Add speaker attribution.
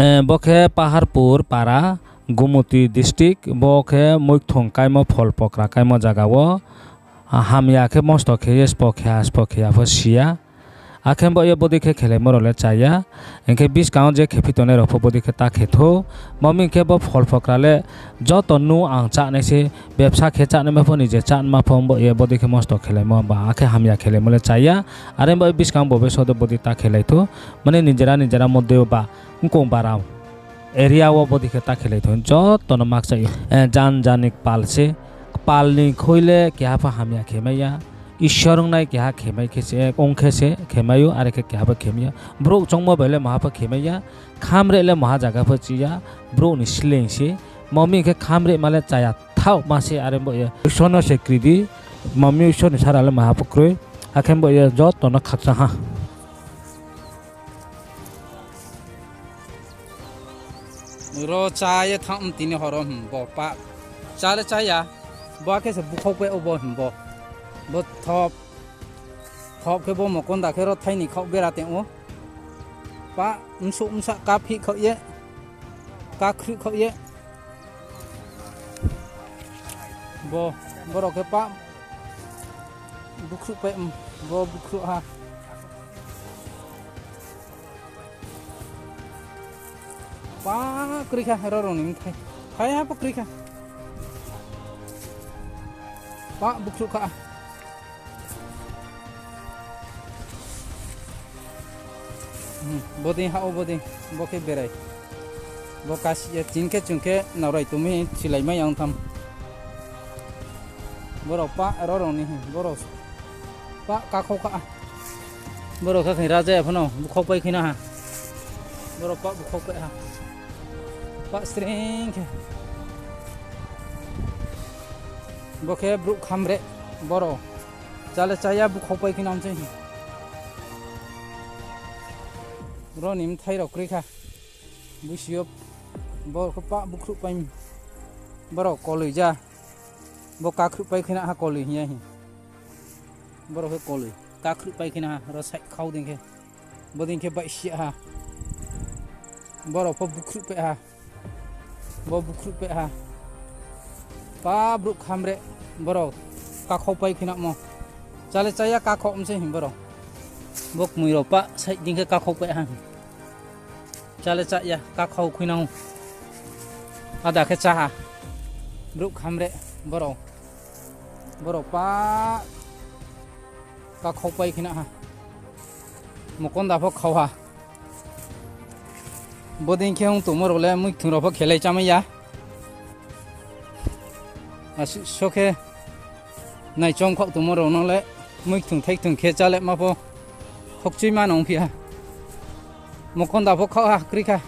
Speaker 1: बखे पाहाड़पुर पारा गुमती डिस्ट्रिक्ट बखे मैथुं कायमो फल पकरा कायमो जागाओ हामिया के मस्त के स्पखे सिया आखें बो ये बॉडी के खेले मरले चाया इनके 20 गांव जे खेपितने रफो बॉडी के ता खेथो मम्मी के बो फल पकराले जो तनु आं चाने से व्यवसा के चाने में फोनी जे चान मा फम बो ये बॉडी के मस्त खेले म बा आखे हामिया खेले मले चाया अरे बो 20 गांव बबे सद बॉडी ता खेले तो माने निजरा मध्य बा उनको बाराव एरिया वो बॉडी के ता खेले तो जो तनु मार्क्स चाहिए जानिक पाल से पालनी खोइले क्या फा हामिया खेमैया ईश्वर नाय क्या खेमाई खेसे अंखेसे खेमायो आरे के क्या खेमिया ब्रो चंगमो बेले महाप खेमैया खामरे ले महा जागा फचिया ब्रो नि सिलेंसे मम्मी के खामरे माले चाया थाव मासे आरे बो ये सोनो से क्रिदी मम्मी ईश्वर साराले महाप क्रोय आखेम बो ये जो तन खक्सा हा
Speaker 2: रो चाय थाम तिने हरम बो पा चाले चाया बा के से बुखौ पे ओबो बो बो थप के बो मकन दाखे रो थाइनि खाव बेराते ओ पा उनसा काफी खये काख्रि खये बो बरो के पा बुख्रु पे बो बुख्रु हा पा क्रिखा रो नि थाइ हा पक्रिखा पा बुख्रु खा बोदी हा बोदी बोके बेराय बोकासी चिनके चुनके नाराय तुमी सिलाय मा yang tham बरो पा रनि बरो पा काखौ खा बरो खा खैरा जाय फनो बुखौ पाइ खैना हा बरो पा बुखौ पाइ हा पा स्ट्रिंग बोके ब्रु खामरे बरो चाले चाया बुखौ पाइ खैना हमसे रोनिम थाइरो क्रिखा बुसियो बो पा बुख्रु पाइम बरो कलुइ जा बो काख्रु पाइ खैना हा कलुइ हिया हि बरो के कलुइ काख्रु पाइ खैना हा र साइ खाउ दिंखे बदिंखे बाइसिया हा बरो प बुख्रु पे हा बो बुख्रु पे हा पा ब्रु खामरे बरो काखौ पाइ खैना म चाले चाया काखौ हमसे हि बरो बक मुइरो पा साइ दिंखे काखौ पे हा चाले चाया काखौ खैना आदा के चाहा ब्रु खामरे बरो पा काखौ पाइ खैना हा मकन दाफो खावा बदिंखे हूं तुमरोले मुइ थुरफो खेलै चामैया आसु सोखे नाइचों खौ तुमरो नले मुइ थुं थाइ थुं खे चाले मापो खक्चुइ मा नंफिया मकन दाफो खावा क्रिखा